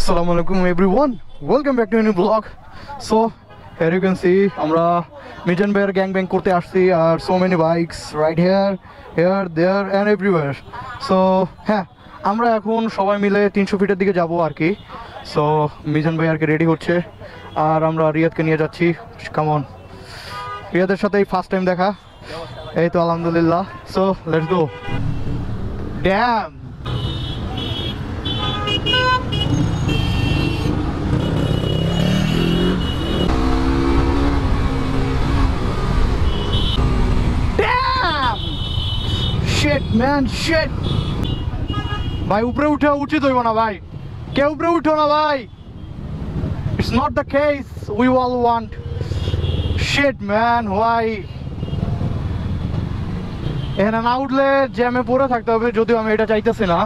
Assalamualaikum everyone, welcome back to a new vlog. So here you can see আমরা মিজান ভাইয়ের gang ব্যাং করতে আসছি আর so many bikes right here, there and everywhere. So হ্যাঁ, আমরা এখন সবাই মিলে 300 ফিটের দিকে যাব আর কি. So মিজান ভাই আর কি রেডি হচ্ছে আর আমরা রিয়াদকে নিয়ে যাচ্ছি. কাম অন, রিয়াদের সাথে ফার্স্ট টাইম দেখা, এই তো আলহামদুলিল্লাহ. So let's go. Damn. Shit man, shit. ভাই উপরে উঠা উচিত হইব না ভাই, কেউ উপরে উঠো না ভাই. It's not the case we all want. Shit man, why? এখানে না উঠলে জ্যামে পড়ে থাকতে হবে, যদিও আমি এটা চাইতেছি না.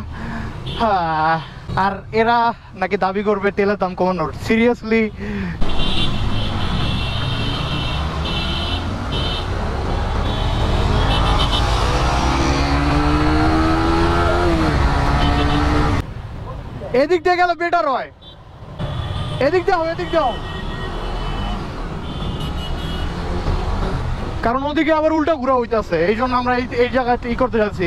আর এরা নাকি দাবি করবে তেলের দাম কমানোর. সিরিয়াসলি এদিক দিয়ে গেলে বেটার হয়. এদিক যাও, এদিক যাও, কারণ ওদিকে আবার উল্টা ঘুরা হইতেছে. এই জন্য আমরা এই জায়গায় ই করতে যাচ্ছি,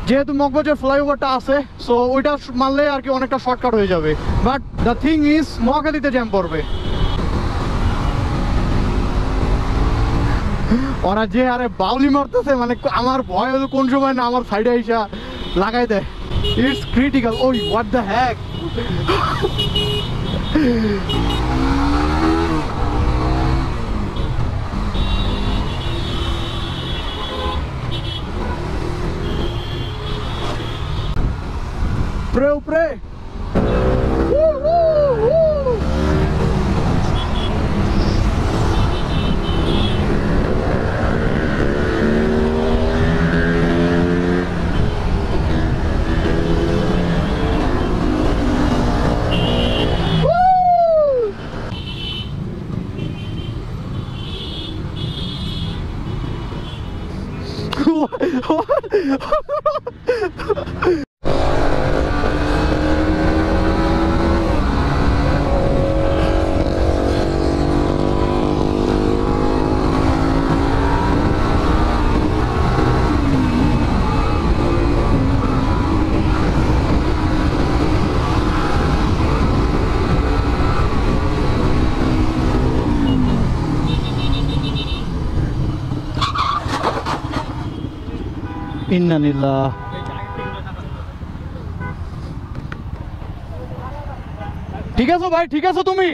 যেহেতু মগবাজার ফ্লাইওভারটা আছে, সো ওইটা মারলে আর কি অনেকটা শর্টকাট হয়ে যাবে. বাট দ্য থিং ইজ মহাখালীতে জ্যাম পড়বে. ওরা যে আরে বাউলি মারতেছে, মানে আমার ভয় হলো কোন সময় না আমার সাইডে আইসা লাগাই দেয়. It's critical. Oh, what the heck? Pray. Woo, woo, woo. ইন্নালিল্লাহ. ঠিক আছে ভাই, ঠিক আছে. তুমি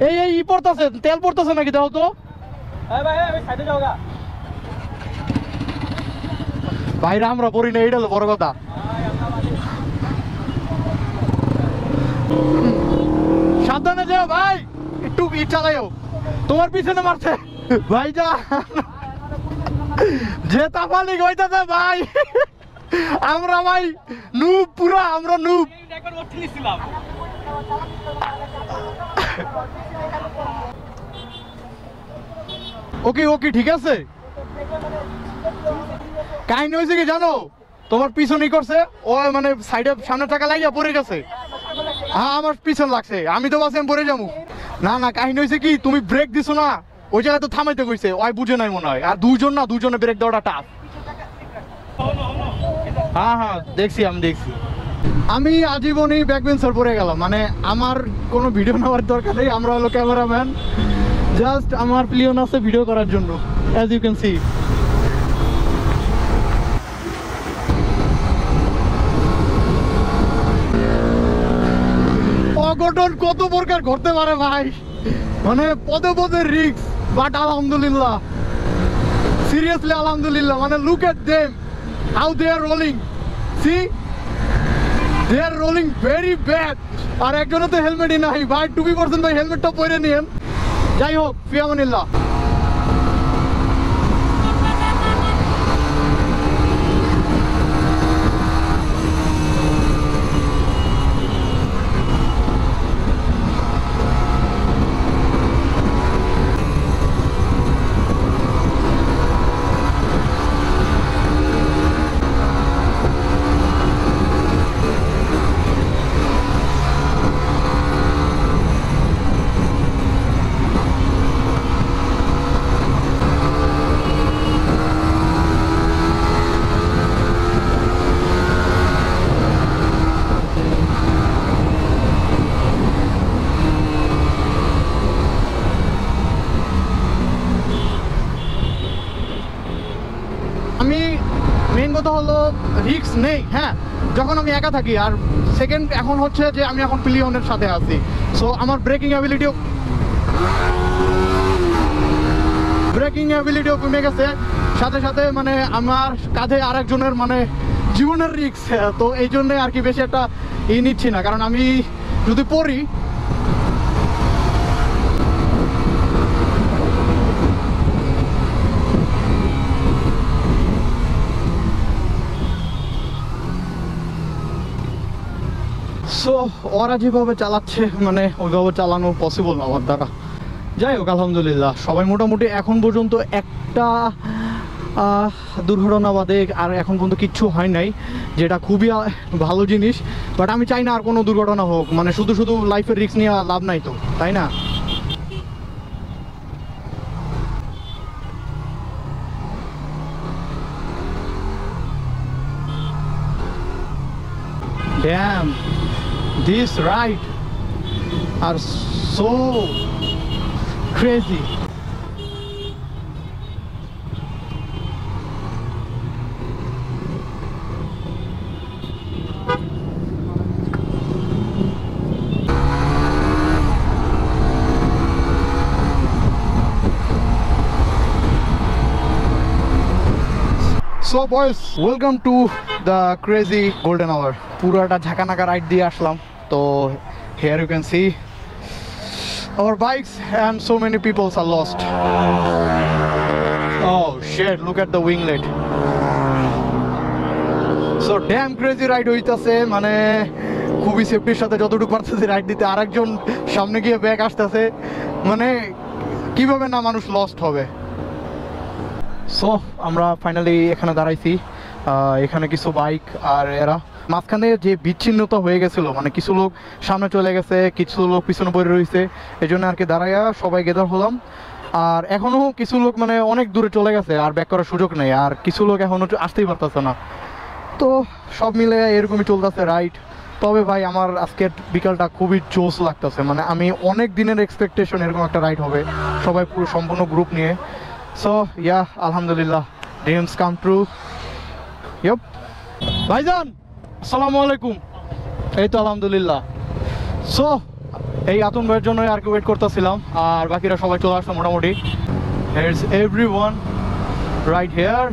এই পড়তেছে, তেল পড়তেছে নাকি? দাও তো ভাইরা, আমরা পড়ি না, এইটা হলো বড় কথা. সাবধানে যাও ভাই, একটু চালাইও. তোমার পিছনে মারছে ভাই, যা যে তাফালিক হইতাছে ভাই. আমরা ভাই নুব, পুরা আমরা নুব. ওকে ঠিক আছে. কাহিনী হয়েছে কি জানো? তোমার পিছনই করছে ও, মানে সাইডে সামনে টাকা লাগিয়া পড়ে গেছে. হ্যাঁ, আমার পিছন লাগছে, আমি তো বাসে পড়ে যাবো. না, কাহিনী হয়েছে কি, তুমি ব্রেক দিছো না, ওই জায়গায় তো থামাইতে কইছে, ওই বুঝে নাই মনে হয়. আর দুজনে ব্রেক দেওয়াটা টাফ. হ্যাঁ দেখছি, আমি আজীবনই ব্যাকবেঞ্চার পরে গেলাম. মানে আমার কোনো ভিডিও নেওয়ার দরকার নেই, আমরা হলো ক্যামেরাম্যান. জাস্ট আমার প্লেন আছে ভিডিও করার জন্য, অ্যাজ ইউ ক্যান সি. অঘটন কত প্রকার ঘটতে পারে ভাই, মানে পদে রিস্ক. বাট আলহামদুলিল্লাহ, সিরিয়াসলি আলহামদুলিল্লাহ. মানে look at them, how they are rolling. See, they are rolling very bad. আর একজনের তো হেলমেটই নাই ভাই. টুপি পরছেন ভাই, হেলমেটটা পরে নিয়েন. যাই হোক, ফিয়ামানিল্লাহ. রিস্ক নেই, হ্যাঁ, যখন আমি একা থাকি। আর সেকেন্ড এখন হচ্ছে যে আমি এখন পিলিয়নের সাথে আছি, সো আমার ব্রেকিং অ্যাবিলিটিও কমে গেছে। সাথে সাথে মানে আমার কাঁধে আরেকজনের মানে জীবনের রিস্ক, তো এই জন্যে আর কি বেশি একটা নিচ্ছি না, কারণ আমি যদি পড়ি সো ওরা যেভাবে চালাচ্ছে মানে ওইভাবে চালানো পসিবল না আমার দ্বারা। যাই হোক, আলহামদুলিল্লাহ সবাই মোটামুটি এখন পর্যন্ত একটা দুর্ঘটনা বাদে আর এখন পর্যন্ত কিচ্ছু হয় নাই, যেটা খুবই ভালো জিনিস। বাট আমি চাই না আর কোনো দুর্ঘটনা হোক, মানে শুধু শুধু লাইফের রিস্ক নিয়ে লাভ নাই তো, তাই না? Damn, this ride are so crazy. So boys, welcome to the crazy golden hour. পুরাটা ঝাঁকানাকা রাইড দিয়ে আসলাম। তো here you can see our bikes and so many people are lost. Oh shit, look at the winglet. So damn crazy ride হইতাছে, মানে খুবই সেফটির সাথে যতটুকু পারতেছে রাইড দিতে। আরেকজন সামনে গিয়ে ব্যাক আসতেছে, মানে কিভাবে না মানুষ লস্ট হবে। সো আমরা ফাইনালি এখানে দাঁড়াইছি। এখানে কিছু বাইক আর এরা মাঝখানে যে বিচ্ছিন্নতা হয়ে গেছিলো, মানে কিছু লোক সামনে চলে গেছে, কিছু লোক পিছনে পড়ে রয়েছে, এই জন্য আর কি দাঁড়াইয়া সবাই গেদার হলাম। আর এখনও কিছু লোক মানে অনেক দূরে চলে গেছে, আর ব্যাক করার সুযোগ নেই, আর কিছু লোক এখনও আসতেই পারতেছে না। তো সব মিলে এরকমই চলতেছে রাইড। তবে ভাই আমার আজকের বিকালটা খুবই জোশ লাগতেছে, মানে আমি অনেক দিনের এক্সপেকটেশন এরকম একটা রাইড হবে, সবাই পুরো সম্পূর্ণ গ্রুপ নিয়ে। সো ইয়া আলহামদুলিল্লাহ, ড্রিমস কাম ট্রু। ইয়প ভাইজান, আসসালামু আলাইকুম। এই তো আলহামদুলিল্লাহ। সো এই আতুন ভাইয়ের জন্য আর কি ওয়েট করতেছিলাম, আর বাকিরা সবাই চলে আসলো মোটামুটি। Here's everyone right here.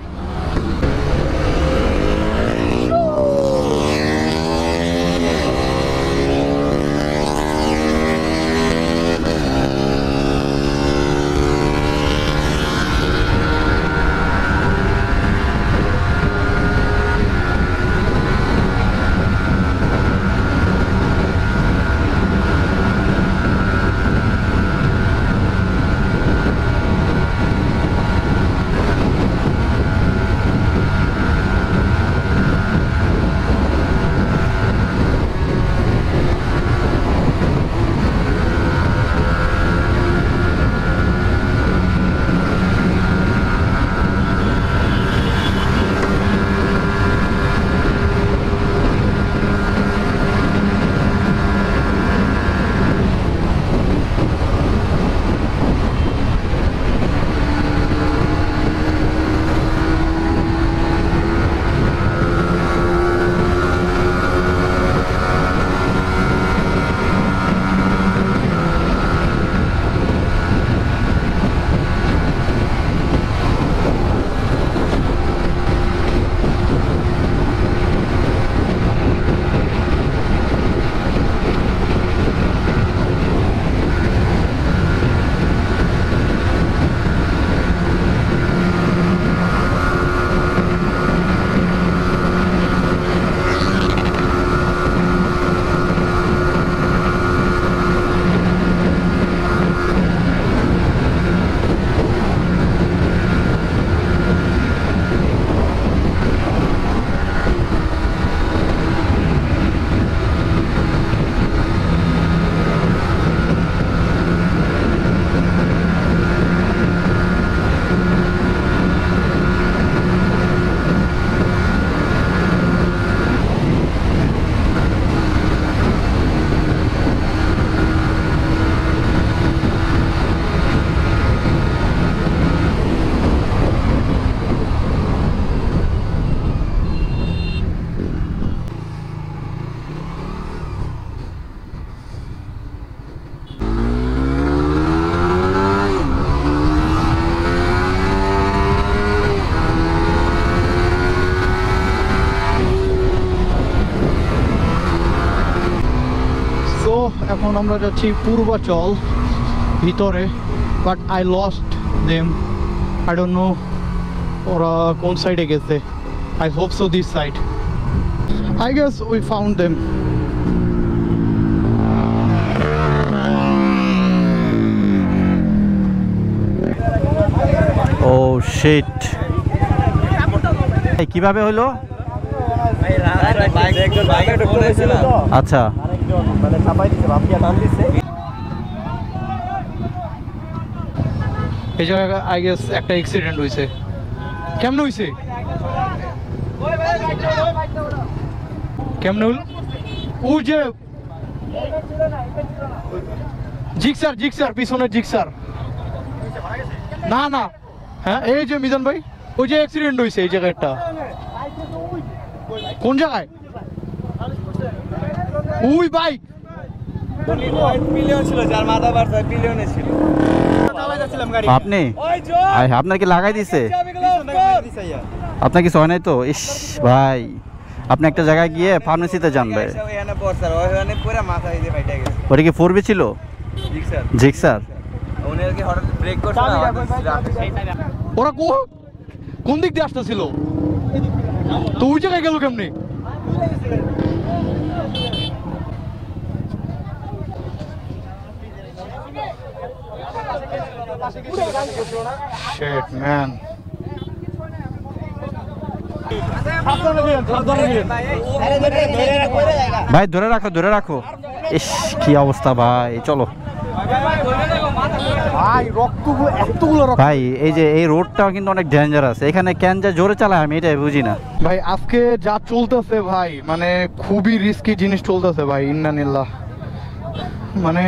So এখন আমরা যাচ্ছি পূর্বাচল ভিতরে, but I lost them, I don't know ওরা কোন সাইডে গেছে। I hope so this side, I guess we found them. Oh shit, কিভাবে হলো? আচ্ছা, এই জায়গায় আই গেস একটা অ্যাক্সিডেন্ট হয়েছে। কেমনে হয়েছে? কেমনে হল? ও যে জিক্সার পিছনের জিক্সার, না না, হ্যাঁ এই যে মিজান ভাই, ওই যে অ্যাক্সিডেন্ট হয়েছে এই জায়গাটা। কোন জায়গায়? ওই বাইক আপনি আপনার কি লাগাই দিছে? আপনার কিছু হয় নাই তো? ইস ভাই, আপনি একটা জায়গায় গিয়ে ফার্মেসিতে যান ভাই। ওটা কি 4B ছিল? জিক্সার। ওরা কোন দিক দিয়ে আসতেছিল তো ওই জায়গায় গেল কেমনি? Shit, man. ভাই ধরে রাখো। ইস কি অবস্থা ভাই, চলো ভাই, রক্তগুলো এতগুলো রক্ত ভাই। এই যে এই রোডটাও কিন্তু অনেক ডেঞ্জারাস, এখানে কেন যা জোরে চালায় আমি এটাই বুঝি না ভাই। আজকে যা চলতেছে ভাই, মানে খুবই রিস্কি জিনিস চলতেছে ভাই। ইন্নানিল্লাহ, মানে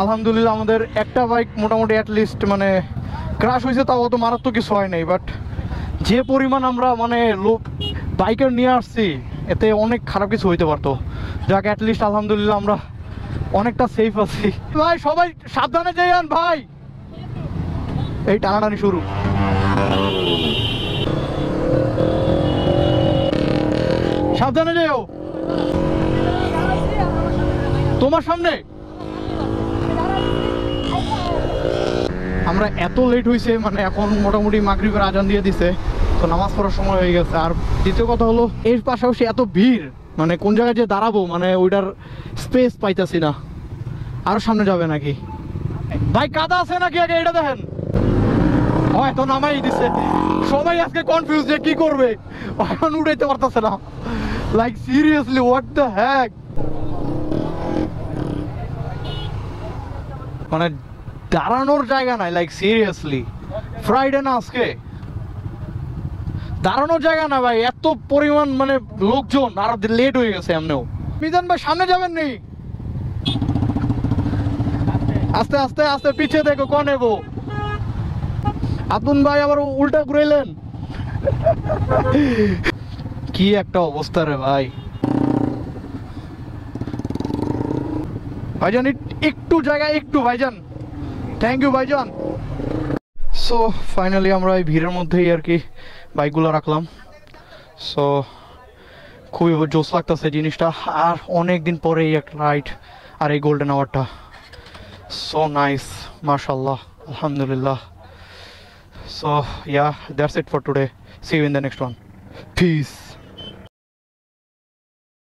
আলহামদুলিল্লাহ আমাদের একটা বাইক মোটামুটি অ্যাটলিস্ট মানে ক্রাশ হয়েছে, তাও অত মারাত্মক কিছু হয় নাই। বাট যে পরিমাণ আমরা মানে বাইকার নিয়ে আসছি, এতে অনেক খারাপ কিছু হইতে পারতো। যাক, অ্যাটলিস্ট আলহামদুলিল্লাহ আমরা অনেকটা সেফ আছি ভাই। সবাই সাবধানে যাইয়ান ভাই। এই টানাটানি শুরু। সাবধানে যাও। তোমার সামনে আমরা এত লেট হয়েছে, মানে এখন মোটামুটি মাগরিবের আজান দিয়ে দিছে, তো নামাজ পড়ার সময় হয়ে গেছে। আর দ্বিতীয় কথা হলো, এর পাশাপাশি এত ভিড়, মানে কোন জায়গায় যে দাঁড়াবো, মানে ওইটার স্পেস পাইতাছি না। আরো সামনে যাবে নাকি ভাই? কাদা আছে নাকি আগে এটা দেখেন। হয়তো নামাই দিছে, সবাই আজকে কনফিউজ যে কি করবে, এখন উঠাইতে পারতেছে না। Like seriously, what the heck. মানে দাঁড়ানোর জায়গা নাই, লাইক সিরিয়াসলি। ফ্রাইডে না আজকে, দাঁড়ানোর জায়গা না ভাই। এত পরিমাণ মানে লোকজন, আর লেট হয়ে গেছে এমনিও। মিজান ভাই সামনে যাবেন নি? আস্তে আস্তে আস্তে, পিছিয়ে দেখো কোন নেবো। আপন ভাই আবার উল্টা ঘুরাইলেন। কি একটা অবস্থা রে ভাই। ভাইজান একটু জায়গায় একটু, ভাইজান থ্যাংক ইউ ভাইজান। সো ফাইনালি আমরা এই ভিড়ের মধ্যেই আর কি বাইকগুলো রাখলাম। সো খুবই জোস লাগতেছে জিনিসটা, আর অনেক দিন পরে এই একটা রাইড আর এই গোল্ডেন আওয়ারটা। সো নাইস, মাশাআল্লাহ, alhamdulillah. So yeah, that's it for today. See you in the next one. Peace.